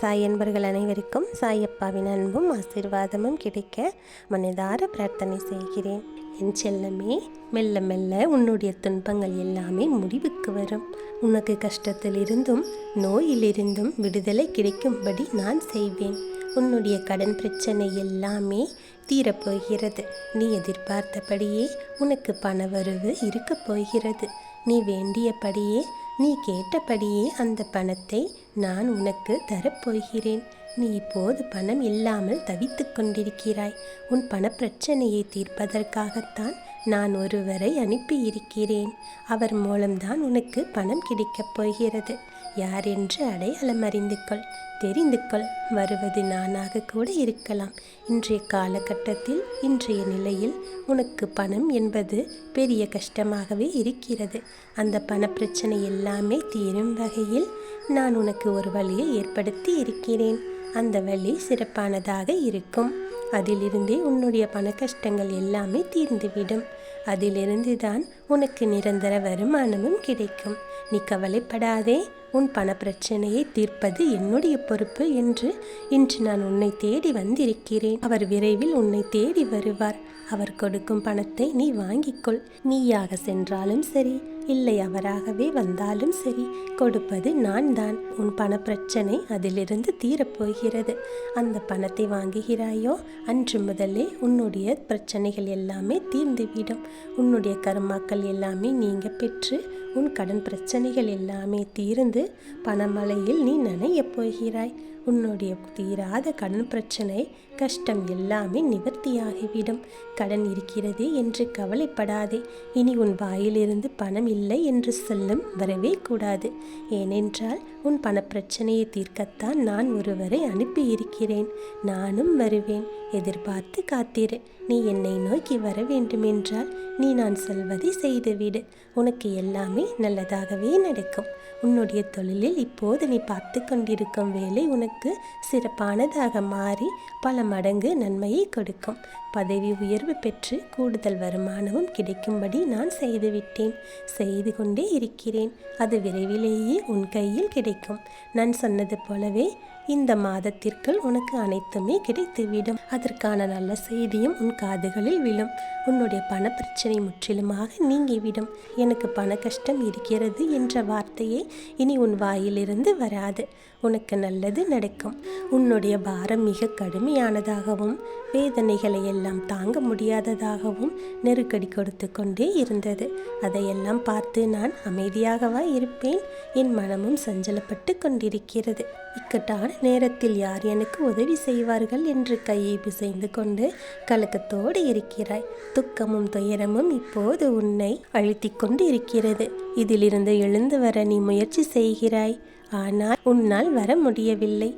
சாய் அன்பர்கள் அனைவருக்கும் சாயப்பாவின் அன்பும் ஆசீர்வாதமும் கிடைக்க மனதார பிரார்த்தனை செய்கிறேன். என் செல்லமே, மெல்ல மெல்ல உன்னுடைய துன்பங்கள் எல்லாமே முடிவுக்கு வரும். உனக்கு கஷ்டத்திலிருந்தும் நோயிலிருந்தும் விடுதலை கிடைக்கும்படி நான் செய்வேன். உன்னுடைய கடன் பிரச்சனை எல்லாமே தீரப்போகிறது. நீ எதிர்பார்த்தபடியே உனக்கு பணவரவு இருக்கப் போகிறது. நீ வேண்டியபடியே, நீ கேட்டபடியே அந்த பணத்தை நான் உனக்கு தரப்போகிறேன். நீ இப்போது பணம் இல்லாமல் தவித்து கொண்டிருக்கிறாய். உன் பணப்பிரச்சனையை தீர்ப்பதற்காகத்தான் நான் ஒருவரை அனுப்பியிருக்கிறேன். அவர் மூலம்தான் உனக்கு பணம் கிடைக்கப் போகிறது. யார் என்று அடையாளம் அறிந்து கொள், தெரிந்து கொள். வருவது நானாக கூட இருக்கலாம். இன்றைய காலகட்டத்தில், இன்றைய நிலையில் உனக்கு பணம் என்பது பெரிய கஷ்டமாகவே இருக்கிறது. அந்த பணப்பிரச்சனை எல்லாமே தீரும் வகையில் நான் உனக்கு ஒரு வழியை ஏற்படுத்தி இருக்கிறேன். அந்த வழி சிறப்பானதாக இருக்கும். அதிலிருந்தே உன்னுடைய பண கஷ்டங்கள் எல்லாமே தீர்ந்துவிடும். அதிலிருந்து தான் உனக்கு நிரந்தர வருமானமும் கிடைக்கும். நீ கவலைப்படாதே. உன் பண பிரச்சனையை தீர்ப்பது என்னுடைய பொறுப்பு என்று இன்று நான் உன்னை தேடி வந்திருக்கிறேன். அவர் விரைவில் உன்னை தேடி வருவார். அவர் கொடுக்கும் பணத்தை நீ வாங்கிக்கொள். நீயாக சென்றாலும் சரி, இல்லை அவராகவே வந்தாலும் சரி, கொடுப்பது நான் தான். உன் பண பிரச்சனை அதிலிருந்து தீரப்போகிறது. அந்த பணத்தை வாங்குகிறாயோ அன்று முதலே உன்னுடைய பிரச்சனைகள் எல்லாமே தீர்ந்துவிடும். உன்னுடைய கர்மாக்கள் எல்லாமே நீங்க பெற்று உன் கடன் பிரச்சனைகள் எல்லாமே தீர்ந்து பணமழையில் நீ நனையப் போகிறாய். உன்னுடைய தீராத கடன் பிரச்சனை, கஷ்டம் எல்லாமே நிவர்த்தியாகிவிடும். கடன் இருக்கிறதே என்று கவலைப்படாதே. இனி உன் வாயிலிருந்து பணம் இல்லை என்று சொல்லும் வரவே கூடாது. ஏனென்றால் உன் பணப்பிரச்சனையை தீர்க்கத்தான் நான் ஒருவரை அனுப்பியிருக்கிறேன். நானும் வருவேன். எதிர்பார்த்து காத்திரு. நீ என்னை நோக்கி வர வேண்டுமென்றால் நீ நான் சொல்வதை செய்துவிடு. உனக்கு எல்லாமே நல்லதாகவே நடக்கும். உன்னுடைய தொழிலில் இப்போது நீ பார்த்து கொண்டிருக்கும் வேலை உனக்கு சிறப்பானதாக மாறி பல மடங்கு நன்மையை கொடுக்கும். பதவி உயர்வு பெற்று கூடுதல் வருமானமும் கிடைக்கும்படி நான் செய்துவிட்டேன். செய்து கொண்டே இருக்கிறேன். அது விரைவிலேயே உன் கையில் கிடைக்கும். நான் சொன்னது போலவே இந்த மாதத்திற்குள் உனக்கு அனைத்துமே கிடைத்துவிடும். அதற்கான நல்ல செய்தியும் உன் காதுகளில் விழும். உன்னுடைய பண பிரச்சனை முற்றிலுமாக நீங்கிவிடும். எனக்கு பண கஷ்டம் இருக்கிறது என்ற வார்த்தையே இனி உன் வாயிலிருந்து வராது. உனக்கு நல்லது நடக்கும். உன்னுடைய பாரம் மிக கடுமையானதாகவும் வேதனைகளை எல்லாம் தாங்க முடியாததாகவும் நெருக்கடி கொடுத்து கொண்டே இருந்தது. அதையெல்லாம் பார்த்து நான் அமைதியாகவா இருப்பேன்? என் மனமும் சஞ்சலப்பட்டு கொண்டிருக்கிறது. இக்கட்டான நேரத்தில் யார் எனக்கு உதவி செய்வார்கள் என்று கையை பிசைந்து கொண்டு கலக்கத்தோடு இருக்கிறாய். துக்கமும் துயரமும் இப்போது உன்னை அழுத்தி கொண்டு இருக்கிறது. இதிலிருந்து எழுந்து வர நீ முயற்சி செய்கிறாய். ஆனால் உன்னால் வர முடியவில்லை.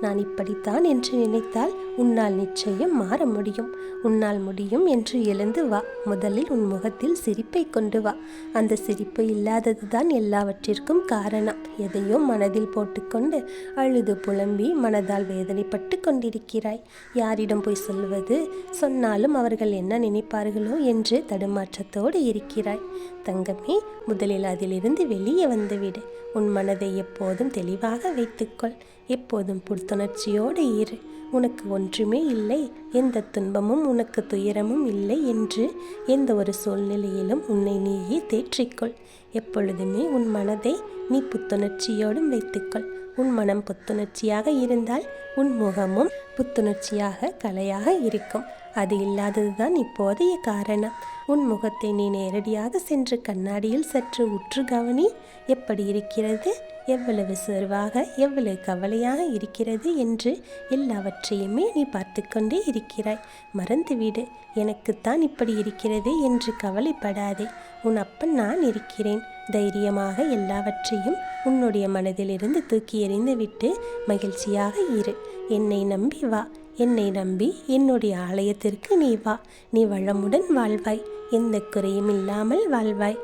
நான் இப்படித்தான் என்று நினைத்தால் உன்னால் நிச்சயம் மாற முடியும். உன்னால் முடியும் என்று எழுந்து வா. முதலில் உன் முகத்தில் சிரிப்பை கொண்டு வா. அந்த சிரிப்பு இல்லாதது தான் எல்லாவற்றிற்கும் காரணம். எதையோ மனதில் போட்டுக்கொண்டு அழுது புலம்பி மனதால் வேதனைப்பட்டு கொண்டிருக்கிறாய். யாரிடம் போய் சொல்வது? சொன்னாலும் அவர்கள் என்ன நினைப்பார்களோ என்று தடுமாற்றத்தோடு இருக்கிறாய். தங்கமே, முதலில் அதிலிருந்து வெளியே வந்துவிடு. உன் மனதை எப்போதும் தெளிவாக வைத்துக்கொள். எப்போதும் புத்துணர்ச்சியோடு இரு. உனக்கு ஒன்றுமே இல்லை, எந்த துன்பமும் உனக்கு துயரமும் இல்லை என்று எந்த ஒரு சூழ்நிலையிலும் உன்னை நீயே தேற்றிக்கொள். எப்பொழுதுமே உன் மனதை நீ புத்துணர்ச்சியோடும் வைத்துக்கொள். உன் மனம் புத்துணர்ச்சியாக இருந்தால் உன் முகமும் புத்துணர்ச்சியாக கலையாக இருக்கும். அது இல்லாததுதான் இப்போதைய காரணம். உன் முகத்தை நீ நேரடியாக சென்று கண்ணாடியில் சற்று உற்று கவனி. எப்படி இருக்கிறது? எவ்வளவு சோர்வாக, எவ்வளவு கவலையாக இருக்கிறது என்று எல்லாவற்றையுமே நீ பார்த்து கொண்டே இருக்கிறாய். மறந்துவிடு. எனக்குத்தான் இப்படி இருக்கிறது என்று கவலைப்படாதே. உன் அப்பன் நான் இருக்கிறேன். தைரியமாக எல்லாவற்றையும் உன்னுடைய மனதிலிருந்து தூக்கி எறிந்துவிட்டு மகிழ்ச்சியாக இரு. என்னை நம்பி வா. என்னை நம்பி என்னுடைய ஆலயத்திற்கு நீ வா. நீ வளமுடன் வாழ்வாய். எந்த குறையும் இல்லாமல் வாழ்வாய்.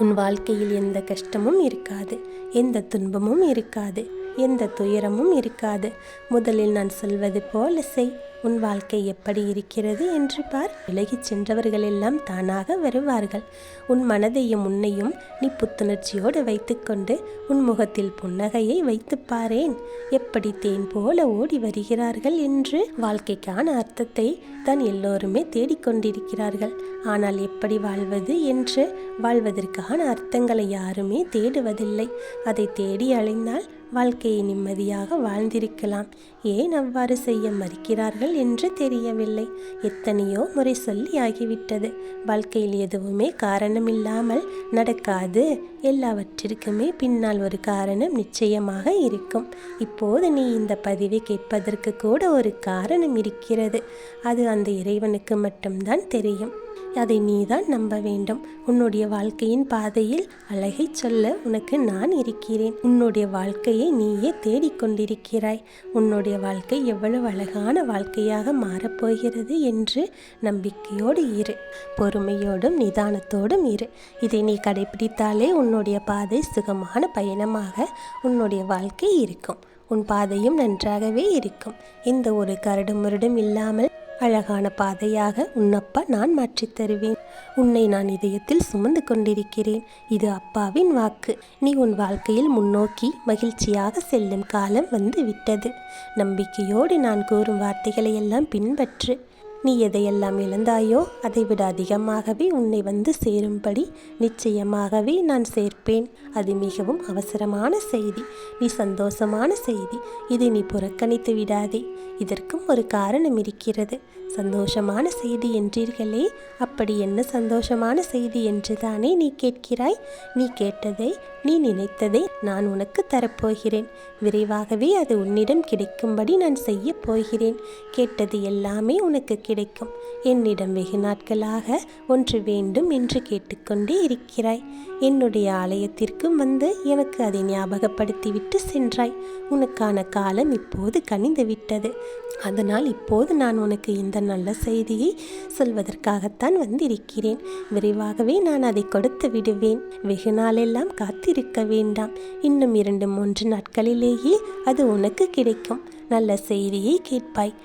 உன் வாழ்க்கையில் எந்த கஷ்டமும் இருக்காது, எந்த துன்பமும் இருக்காது, எந்த துயரமும் இருக்காது. முதலில் நான் சொல்வது போல செய். உன் வாழ்க்கை எப்படி இருக்கிறது என்று பார். விலகிச் சென்றவர்கள் எல்லாம் தானாக வருவார்கள். உன் மனதையும் உன்னையும் நீ புத்துணர்ச்சியோடு வைத்துக்கொண்டு உன் முகத்தில் புன்னகையை வைத்து பாரேன். எப்படி தேன் போல ஓடி வருகிறார்கள் என்று. வாழ்க்கைக்கான அர்த்தத்தை தான் எல்லோருமே தேடிக்கொண்டிருக்கிறார்கள். ஆனால் எப்படி வாழ்வது என்று வாழ்வதற்கான அர்த்தங்களை யாருமே தேடுவதில்லை. அதை தேடி அலைந்தால் வாழ்க்கையை நிம்மதியாக வாழ்ந்திருக்கலாம். ஏன் அவ்வாறு செய்ய மறுக்கிறார்கள் என்று தெரியவில்லை. எத்தனையோ முறை சொல்லி ஆகிவிட்டது. வாழ்க்கையில் எதுவுமே காரணமில்லாமல் நடக்காது. எல்லாவற்றிற்குமே பின்னால் ஒரு காரணம் நிச்சயமாக இருக்கும். இப்போது நீ இந்த பதிவை கேட்பதற்கு கூட ஒரு காரணம் இருக்கிறது. அது அந்த இறைவனுக்கு மட்டும்தான் தெரியும். அதை நீதான் நம்ப வேண்டும். உன்னுடைய வாழ்க்கையின் பாதையில் அழகை சொல்ல உனக்கு நான் இருக்கிறேன். உன்னுடைய வாழ்க்கையை நீயே தேடிக்கொண்டிருக்கிறாய். உன்னுடைய வாழ்க்கை எவ்வளவு அழகான வாழ்க்கையாக மாறப்போகிறது என்று நம்பிக்கையோடு இரு. பொறுமையோடும் நிதானத்தோடும் இரு. இதை நீ கடைபிடித்தாலே உன்னுடைய பாதை சுகமான பயணமாக உன்னுடைய வாழ்க்கை இருக்கும். உன் பாதையும் நன்றாகவே இருக்கும். இந்த ஒரு கரடு முரடும் இல்லாமல் அழகான பாதையாக உன்னப்பா நான் மாற்றித் தருவேன். உன்னை நான் இதயத்தில் சுமந்து கொண்டிருக்கிறேன். இது அப்பாவின் வாக்கு. நீ உன் வாழ்க்கையில் முன்னோக்கி மகிழ்ச்சியாக செல்லும் காலம் வந்து விட்டது. நம்பிக்கையோடு நான் கூறும் வார்த்தைகளை எல்லாம் பின்பற்று. நீ எதையெல்லாம் இழந்தாயோ அதைவிட அதிகமாகவே உன்னை வந்து சேரும்படி நிச்சயமாகவே நான் சேர்ப்பேன். அது மிகவும் அவசரமான செய்தி. நீ சந்தோஷமான செய்தி. இதை நீ புறக்கணித்து விடாதே. இதற்கும் ஒரு காரணம் இருக்கிறது. சந்தோஷமான செய்தி என்றீர்களே, அப்படி என்ன சந்தோஷமான செய்தி என்று தானே நீ கேட்கிறாய். நீ கேட்டதை, நீ நினைத்ததை நான் உனக்கு தரப்போகிறேன். விரைவாகவே அது உன்னிடம் கிடைக்கும்படி நான் செய்ய போகிறேன். கேட்டது எல்லாமே உனக்கு கிடைக்கும். என்னிடம் வெகு நாட்களாக ஒன்று வேண்டும் என்று கேட்டுக்கொண்டே இருக்கிறாய். என்னுடைய ஆலயத்திற்கும் வந்து எனக்கு அதை ஞாபகப்படுத்திவிட்டு சென்றாய். உனக்கான காலம் இப்போது கனிந்து விட்டது. அதனால் இப்போது நான் உனக்கு இந்த நல்ல செய்தியை சொல்வதற்காகத்தான் வந்திருக்கிறேன். விரைவாகவே நான் அதை கொடுத்து விடுவேன். வெகு நாளெல்லாம் காத்திருக்க வேண்டாம். இன்னும் 2-3 நாட்களிலேயே அது உனக்கு கிடைக்கும். நல்ல செய்தியை கேட்பாய்.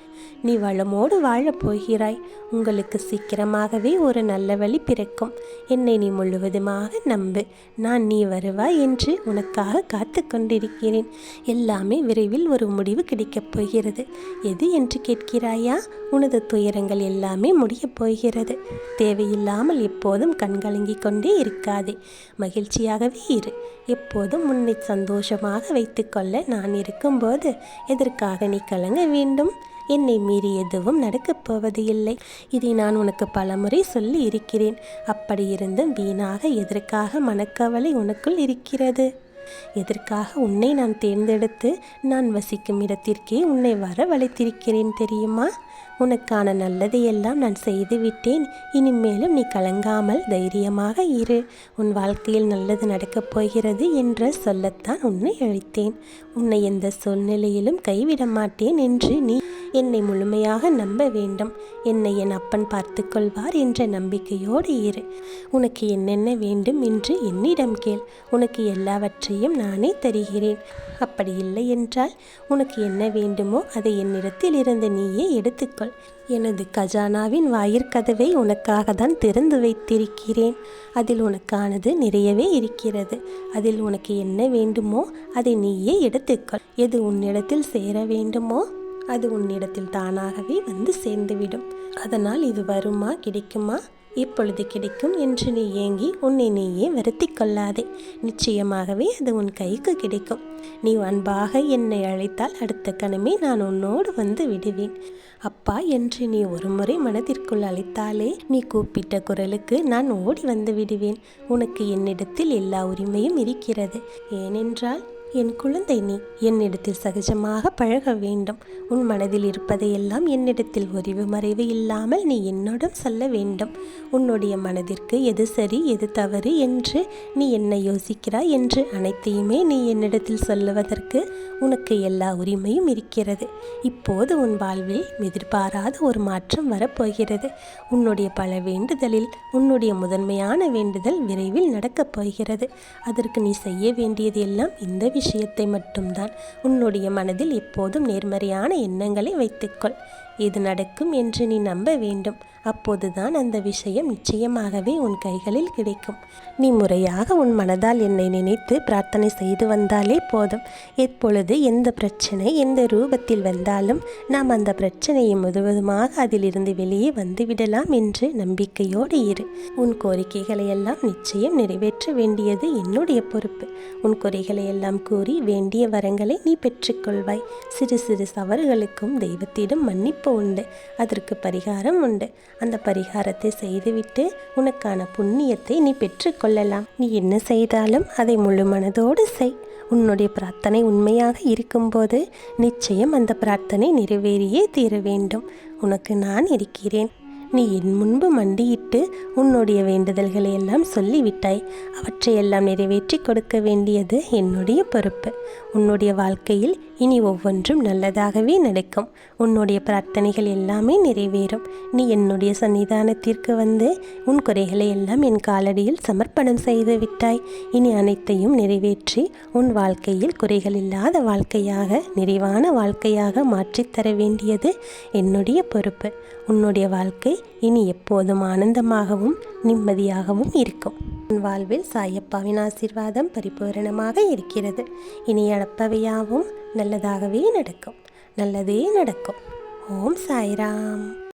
நீ வளமோடு வாழப் போகிறாய். உங்களுக்கு சீக்கிரமாகவே ஒரு நல்ல வழி பிறக்கும். என்னை நீ முழுவதுமாக நம்பு. நான் நீ வருவாய் என்று உனக்காக காத்து கொண்டிருக்கிறேன். எல்லாமே விரைவில் ஒரு முடிவு கிடைக்கப் போகிறது. எது என்று கேட்கிறாயா? உனது துயரங்கள் எல்லாமே முடியப் போகிறது. தேவையில்லாமல் எப்போதும் கண்கலங்கிக் கொண்டே இருக்காதே. மகிழ்ச்சியாகவே இரு. எப்போதும் உன்னை சந்தோஷமாக வைத்துக்கொள்ள நான் இருக்கும்போது எதற்காக நீ கலங்க வேண்டும்? என்னை மீறி எதுவும் நடக்கப் போவது இல்லை. இதை நான் உனக்கு பலமுறை சொல்லி இருக்கிறேன். அப்படி இருந்தும் வீணாக எதற்காக மனக்கவலை உனக்குள் இருக்கிறது? எதற்காக உன்னை நான் தேர்ந்தெடுத்து நான் வசிக்கும் இடத்திற்கே உன்னை வரவழைத்திருக்கிறேன் தெரியுமா? உனக்கான நல்லதையெல்லாம் நான் செய்துவிட்டேன். இனிமேலும் நீ கலங்காமல் தைரியமாக இரு. உன் வாழ்க்கையில் நல்லது நடக்கப் போகிறது என்று சொல்லத்தான் உன்னை அழைத்தேன். உன்னை எந்த சூழ்நிலையிலும் கைவிட மாட்டேன் என்று நீ என்னை முழுமையாக நம்ப வேண்டும். என்னை என் அப்பன் பார்த்து கொள்வார் என்ற நம்பிக்கையோடு இரு. உனக்கு என்னென்ன வேண்டும் என்று என்னிடம் கேள். உனக்கு எல்லாவற்றையும் நானே தருகிறேன். அப்படி இல்லை என்றால் உனக்கு என்ன வேண்டுமோ அதை என்னிடத்தில் இருந்து நீயே எடுத்துக்கொள். எனது கஜானாவின் வாயிற்கதவை உனக்காக தான் திறந்து வைத்திருக்கிறேன். அதில் உனக்கானது நிறையவே இருக்கிறது. அதில் உனக்கு என்ன வேண்டுமோ அதை நீயே எடுத்துக்கொள். எது உன்னிடத்தில் சேர வேண்டுமோ அது உன்னிடத்தில் தானாகவே வந்து சேர்ந்துவிடும். அதனால் இது வருமா, கிடைக்குமா, இப்பொழுது கிடைக்கும் என்று நீ ஏங்கி உன்னை நீயே வருத்தி கொள்ளாதே. நிச்சயமாகவே அது உன் கைக்கு கிடைக்கும். நீ அன்பாக என்னை அழைத்தால் அடுத்த கணமே நான் உன்னோடு வந்து விடுவேன். அப்பா என்று நீ ஒரு முறை மனதிற்குள் அழைத்தாலே நீ கூப்பிட்ட குரலுக்கு நான் ஓடி வந்து விடுவேன். உனக்கு என்னிடத்தில் எல்லா உரிமையும் இருக்கிறது. ஏனென்றால் என் குழந்தை, நீ என்னிடத்தில் சகஜமாக பழக வேண்டும். உன் மனதில் இருப்பதையெல்லாம் என்னிடத்தில் ஒரிவு மறைவு இல்லாமல் நீ என்னுடன் சொல்ல வேண்டும். உன்னுடைய மனதிற்கு எது சரி எது தவறு என்று நீ என்ன யோசிக்கிறாய் என்று அனைத்தையுமே நீ என்னிடத்தில் சொல்லுவதற்கு உனக்கு எல்லா உரிமையும் இருக்கிறது. இப்போது உன் வாழ்வில் எதிர்பாராத ஒரு மாற்றம் வரப்போகிறது. உன்னுடைய பல வேண்டுதலில் உன்னுடைய முதன்மையான வேண்டுதல் விரைவில் நடக்கப் போகிறது. அதற்கு நீ செய்ய வேண்டியது எல்லாம் இந்த விஷயத்தை மட்டும்தான். உன்னுடைய மனதில் எப்போதும் நேர்மறையான எண்ணங்களை வைத்துக்கொள். இது நடக்கும் என்று நீ நம்ப வேண்டும். அப்போதுதான் அந்த விஷயம் நிச்சயமாகவே உன் கைகளில் கிடைக்கும். நீ முறையாக உன் மனதால் என்னை நினைத்து பிரார்த்தனை செய்து வந்தாலே போதும். எப்பொழுது எந்த பிரச்சனை எந்த ரூபத்தில் வந்தாலும் நாம் அந்த பிரச்சனையை முழுவதுமாக அதிலிருந்து வெளியே வந்துவிடலாம் என்று நம்பிக்கையோடு இரு. உன் கோரிக்கைகளை எல்லாம் நிச்சயம் நிறைவேற்ற வேண்டியது என்னுடைய பொறுப்பு. உன் குறைகளை எல்லாம் கூறி வேண்டிய வரங்களை நீ பெற்றுக்கொள்வாய். சிறு சிறு தவறுகளுக்கும் தெய்வத்திடம் மன்னிப்பு உண்டு. அதற்கு பரிகாரம் உண்டு. அந்த பரிகாரத்தை செய்துவிட்டு உனக்கான புண்ணியத்தை நீ பெற்றுக்கொள்ளலாம். நீ என்ன செய்தாலும் அதை முழு மனதோடு செய். உன்னுடைய பிரார்த்தனை உண்மையாக இருக்கும்போது நிச்சயம் அந்த பிரார்த்தனை நிறைவேறியே தீர வேண்டும். உனக்கு நான் இருக்கிறேன். நீ என் முன்பு மண்டியிட்டு உன்னுடைய வேண்டுதல்களை எல்லாம் சொல்லிவிட்டாய். அவற்றையெல்லாம் நிறைவேற்றி கொடுக்க வேண்டியது என்னுடைய பொறுப்பு. உன்னுடைய வாழ்க்கையில் இனி ஒவ்வொன்றும் நல்லதாகவே நடக்கும். உன்னுடைய பிரார்த்தனைகள் எல்லாமே நிறைவேறும். நீ என்னுடைய சன்னிதானத்திற்கு வந்து உன் குறைகளை எல்லாம் என் காலடியில் சமர்ப்பணம் செய்து விட்டாய். இனி அனைத்தையும் நிறைவேற்றி உன் வாழ்க்கையில் குறைகள் இல்லாத வாழ்க்கையாக நிறைவான வாழ்க்கையாக மாற்றித்தர வேண்டியது என்னுடைய பொறுப்பு. உன்னுடைய வாழ்க்கை இனி எப்போதும் ஆனந்தமாகவும் நிம்மதியாகவும் இருக்கும். உன் வாழ்வில் சாயப்பாவின் ஆசீர்வாதம் பரிபூரணமாக இருக்கிறது. இனி நடப்பவையாவும் நல்லதாகவே நடக்கும். நல்லதே நடக்கும். ஓம் சாய்ராம்.